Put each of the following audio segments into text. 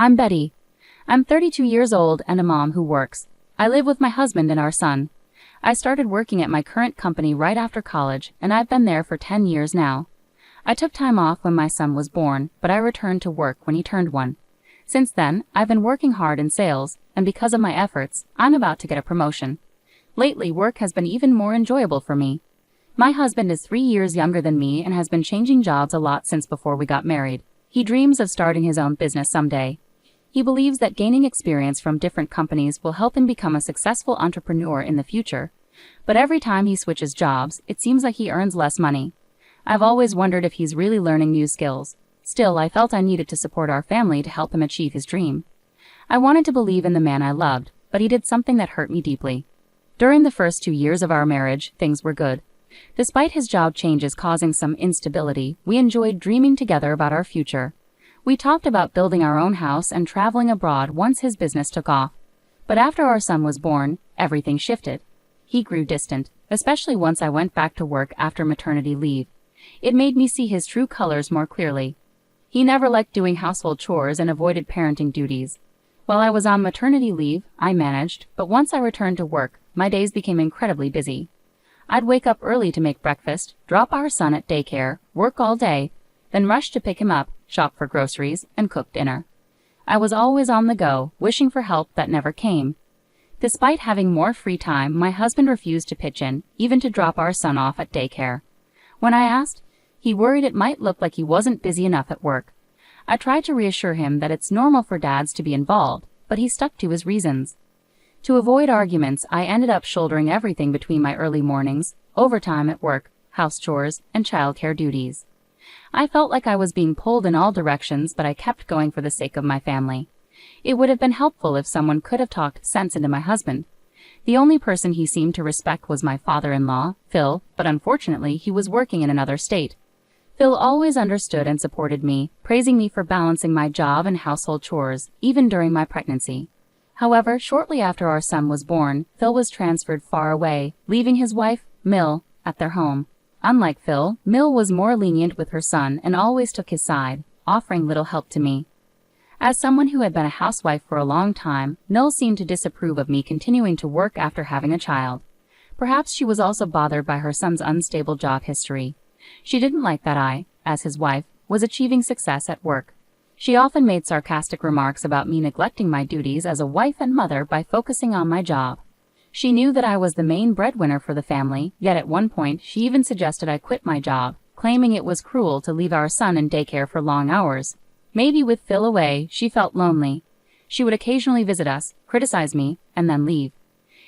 I'm Betty. I'm 32 years old and a mom who works. I live with my husband and our son. I started working at my current company right after college, and I've been there for 10 years now. I took time off when my son was born, but I returned to work when he turned 1. Since then, I've been working hard in sales, and because of my efforts, I'm about to get a promotion. Lately, work has been even more enjoyable for me. My husband is 3 years younger than me and has been changing jobs a lot since before we got married. He dreams of starting his own business someday. He believes that gaining experience from different companies will help him become a successful entrepreneur in the future. But every time he switches jobs, it seems like he earns less money. I've always wondered if he's really learning new skills. Still, I felt I needed to support our family to help him achieve his dream. I wanted to believe in the man I loved, but he did something that hurt me deeply. During the first 2 years of our marriage, things were good. Despite his job changes causing some instability, we enjoyed dreaming together about our future. We talked about building our own house and traveling abroad once his business took off. But after our son was born, everything shifted. He grew distant, especially once I went back to work after maternity leave. It made me see his true colors more clearly. He never liked doing household chores and avoided parenting duties. While I was on maternity leave, I managed, but once I returned to work, my days became incredibly busy. I'd wake up early to make breakfast, drop our son at daycare, work all day, then rush to pick him up, shop for groceries, and cook dinner. I was always on the go, wishing for help that never came. Despite having more free time, my husband refused to pitch in, even to drop our son off at daycare. When I asked, he worried it might look like he wasn't busy enough at work. I tried to reassure him that it's normal for dads to be involved, but he stuck to his reasons. To avoid arguments, I ended up shouldering everything between my early mornings, overtime at work, house chores, and childcare duties. I felt like I was being pulled in all directions, but I kept going for the sake of my family. It would have been helpful if someone could have talked sense into my husband. The only person he seemed to respect was my father-in-law, Phil, but unfortunately he was working in another state. Phil always understood and supported me, praising me for balancing my job and household chores, even during my pregnancy. However, shortly after our son was born, Phil was transferred far away, leaving his wife, Mill, at their home. Unlike Phil, Mill was more lenient with her son and always took his side, offering little help to me. As someone who had been a housewife for a long time, Mill seemed to disapprove of me continuing to work after having a child. Perhaps she was also bothered by her son's unstable job history. She didn't like that I, as his wife, was achieving success at work. She often made sarcastic remarks about me neglecting my duties as a wife and mother by focusing on my job. She knew that I was the main breadwinner for the family, yet at one point she even suggested I quit my job, claiming it was cruel to leave our son in daycare for long hours. Maybe with Phil away, she felt lonely. She would occasionally visit us, criticize me, and then leave.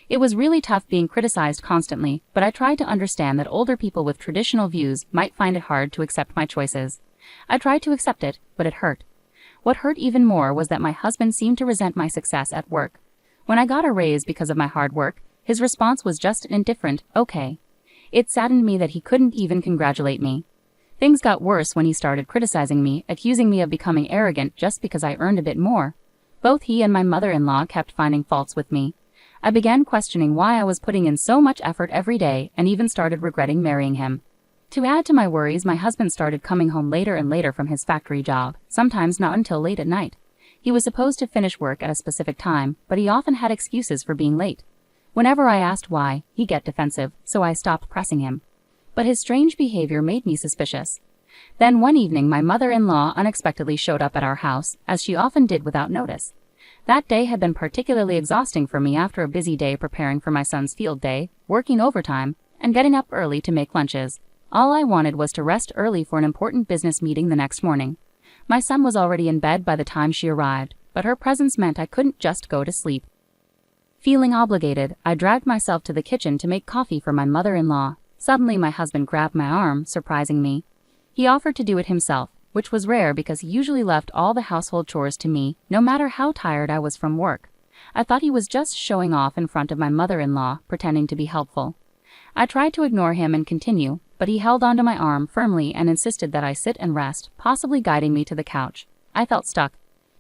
It was really tough being criticized constantly, but I tried to understand that older people with traditional views might find it hard to accept my choices. I tried to accept it, but it hurt. What hurt even more was that my husband seemed to resent my success at work. When I got a raise because of my hard work, his response was just an indifferent, okay. It saddened me that he couldn't even congratulate me. Things got worse when he started criticizing me, accusing me of becoming arrogant just because I earned a bit more. Both he and my mother-in-law kept finding faults with me. I began questioning why I was putting in so much effort every day and even started regretting marrying him. To add to my worries, my husband started coming home later and later from his factory job, sometimes not until late at night. He was supposed to finish work at a specific time, but he often had excuses for being late. Whenever I asked why, he'd get defensive, so I stopped pressing him. But his strange behavior made me suspicious. Then one evening my mother-in-law unexpectedly showed up at our house, as she often did without notice. That day had been particularly exhausting for me after a busy day preparing for my son's field day, working overtime, and getting up early to make lunches. All I wanted was to rest early for an important business meeting the next morning. My son was already in bed by the time she arrived, but her presence meant I couldn't just go to sleep. Feeling obligated, I dragged myself to the kitchen to make coffee for my mother-in-law. Suddenly my husband grabbed my arm, surprising me. He offered to do it himself, which was rare because he usually left all the household chores to me, no matter how tired I was from work. I thought he was just showing off in front of my mother-in-law, pretending to be helpful. I tried to ignore him and continue, but he held onto my arm firmly and insisted that I sit and rest, possibly guiding me to the couch. I felt stuck.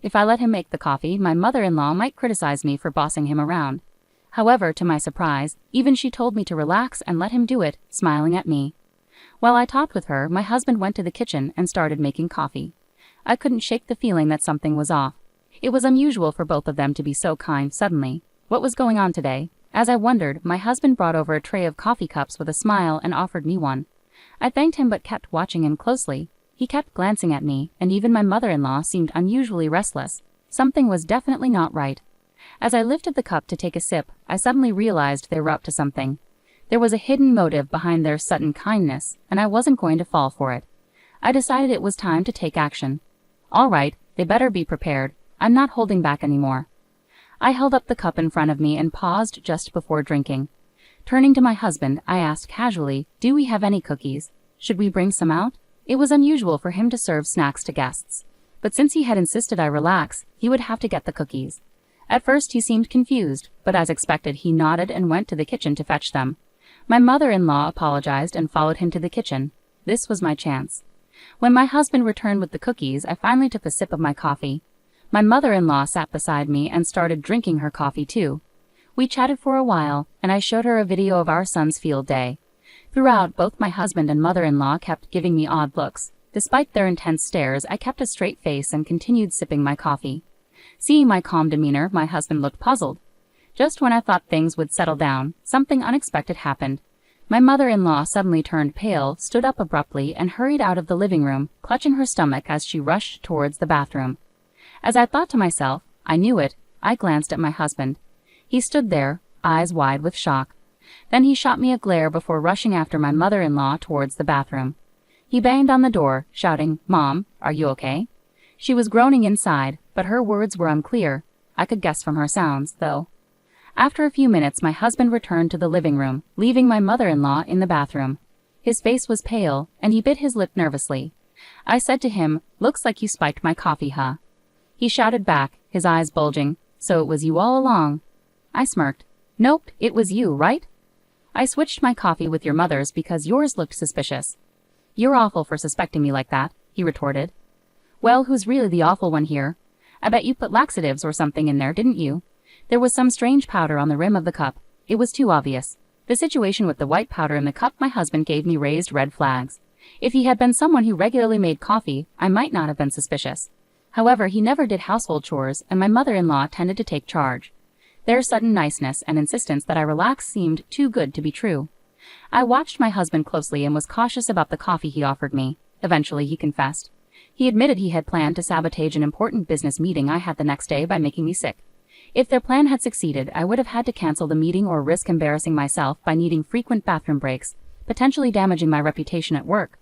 If I let him make the coffee, my mother-in-law might criticize me for bossing him around. However, to my surprise, even she told me to relax and let him do it, smiling at me. While I talked with her, my husband went to the kitchen and started making coffee. I couldn't shake the feeling that something was off. It was unusual for both of them to be so kind suddenly. What was going on today? As I wondered, my husband brought over a tray of coffee cups with a smile and offered me one. I thanked him but kept watching him closely. He kept glancing at me, and even my mother-in-law seemed unusually restless. Something was definitely not right. As I lifted the cup to take a sip, I suddenly realized they were up to something. There was a hidden motive behind their sudden kindness, and I wasn't going to fall for it. I decided it was time to take action. All right, they better be prepared. I'm not holding back anymore. I held up the cup in front of me and paused just before drinking. Turning to my husband, I asked casually, "Do we have any cookies? Should we bring some out?" It was unusual for him to serve snacks to guests, but since he had insisted I relax, he would have to get the cookies. At first he seemed confused, but as expected he nodded and went to the kitchen to fetch them. My mother-in-law apologized and followed him to the kitchen. This was my chance. When my husband returned with the cookies, I finally took a sip of my coffee. My mother-in-law sat beside me and started drinking her coffee too. We chatted for a while, and I showed her a video of our son's field day. Throughout, both my husband and mother-in-law kept giving me odd looks. Despite their intense stares, I kept a straight face and continued sipping my coffee. Seeing my calm demeanor, my husband looked puzzled. Just when I thought things would settle down, something unexpected happened. My mother-in-law suddenly turned pale, stood up abruptly, and hurried out of the living room, clutching her stomach as she rushed towards the bathroom. As I thought to myself, I knew it, I glanced at my husband. He stood there, eyes wide with shock. Then he shot me a glare before rushing after my mother-in-law towards the bathroom. He banged on the door, shouting, "Mom, are you okay?" She was groaning inside, but her words were unclear. I could guess from her sounds, though. After a few minutes, my husband returned to the living room, leaving my mother-in-law in the bathroom. His face was pale, and he bit his lip nervously. I said to him, "Looks like you spiked my coffee, huh?" He shouted back, his eyes bulging, "So it was you all along." I smirked. "Nope, it was you, right? I switched my coffee with your mother's because yours looked suspicious." "You're awful for suspecting me like that," he retorted. "Well, who's really the awful one here? I bet you put laxatives or something in there, didn't you?" There was some strange powder on the rim of the cup. It was too obvious. The situation with the white powder in the cup my husband gave me raised red flags. If he had been someone who regularly made coffee, I might not have been suspicious. However, he never did household chores, and my mother-in-law tended to take charge. Their sudden niceness and insistence that I relax seemed too good to be true. I watched my husband closely and was cautious about the coffee he offered me. Eventually, he confessed. He admitted he had planned to sabotage an important business meeting I had the next day by making me sick. If their plan had succeeded, I would have had to cancel the meeting or risk embarrassing myself by needing frequent bathroom breaks, potentially damaging my reputation at work.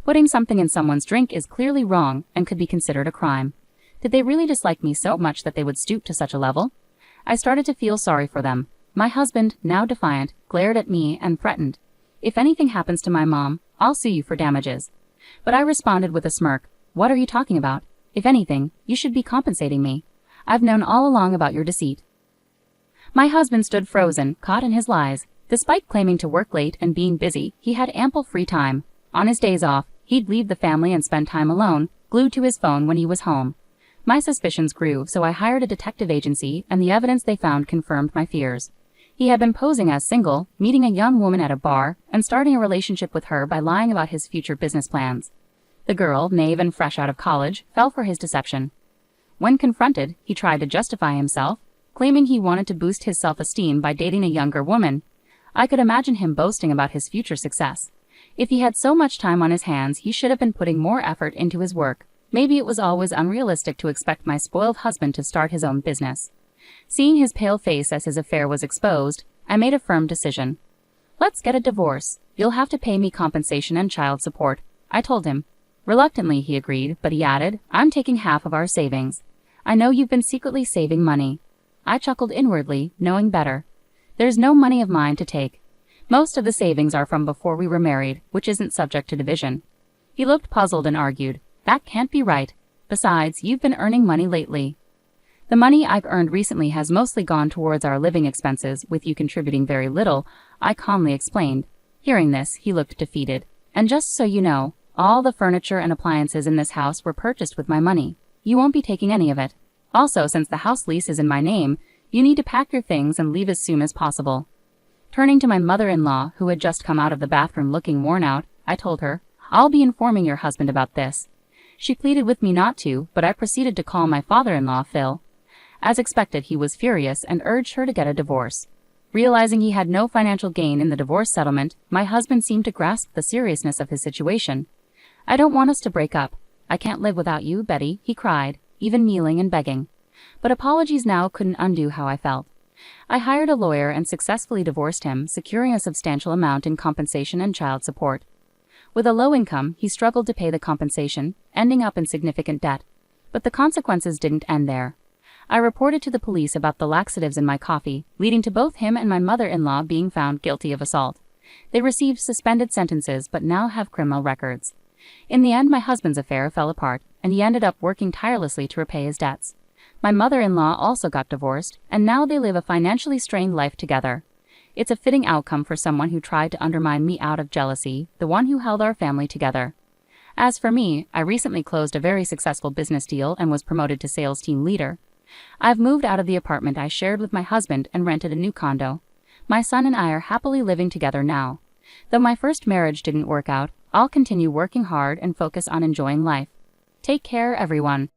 Putting something in someone's drink is clearly wrong and could be considered a crime. Did they really dislike me so much that they would stoop to such a level? I started to feel sorry for them. My husband, now defiant, glared at me and threatened, "If anything happens to my mom, I'll sue you for damages." But I responded with a smirk, "What are you talking about? If anything, you should be compensating me. I've known all along about your deceit." My husband stood frozen, caught in his lies. Despite claiming to work late and being busy, he had ample free time. On his days off, he'd leave the family and spend time alone, glued to his phone when he was home. My suspicions grew, so I hired a detective agency, and the evidence they found confirmed my fears. He had been posing as single, meeting a young woman at a bar, and starting a relationship with her by lying about his future business plans. The girl, naive and fresh out of college, fell for his deception. When confronted, he tried to justify himself, claiming he wanted to boost his self-esteem by dating a younger woman. I could imagine him boasting about his future success. If he had so much time on his hands, he should have been putting more effort into his work. Maybe it was always unrealistic to expect my spoiled husband to start his own business. Seeing his pale face as his affair was exposed, I made a firm decision. "Let's get a divorce. You'll have to pay me compensation and child support," I told him. Reluctantly, he agreed, but he added, "I'm taking half of our savings. I know you've been secretly saving money." I chuckled inwardly, knowing better. There's no money of mine to take. Most of the savings are from before we were married, which isn't subject to division. He looked puzzled and argued, "That can't be right. Besides, you've been earning money lately." "The money I've earned recently has mostly gone towards our living expenses, with you contributing very little," I calmly explained. Hearing this, he looked defeated. "And just so you know, all the furniture and appliances in this house were purchased with my money. You won't be taking any of it. Also, since the house lease is in my name, you need to pack your things and leave as soon as possible." Turning to my mother-in-law, who had just come out of the bathroom looking worn out, I told her, "I'll be informing your husband about this." She pleaded with me not to, but I proceeded to call my father-in-law, Phil. As expected, he was furious and urged her to get a divorce. Realizing he had no financial gain in the divorce settlement, my husband seemed to grasp the seriousness of his situation. "I don't want us to break up. I can't live without you, Betty," he cried, even kneeling and begging. But apologies now couldn't undo how I felt. I hired a lawyer and successfully divorced him, securing a substantial amount in compensation and child support. With a low income, he struggled to pay the compensation, ending up in significant debt. But the consequences didn't end there. I reported to the police about the laxatives in my coffee, leading to both him and my mother-in-law being found guilty of assault. They received suspended sentences but now have criminal records. In the end, my husband's affair fell apart, and he ended up working tirelessly to repay his debts. My mother-in-law also got divorced, and now they live a financially strained life together. It's a fitting outcome for someone who tried to undermine me out of jealousy, the one who held our family together. As for me, I recently closed a very successful business deal and was promoted to sales team leader. I've moved out of the apartment I shared with my husband and rented a new condo. My son and I are happily living together now. Though my first marriage didn't work out, I'll continue working hard and focus on enjoying life. Take care, everyone.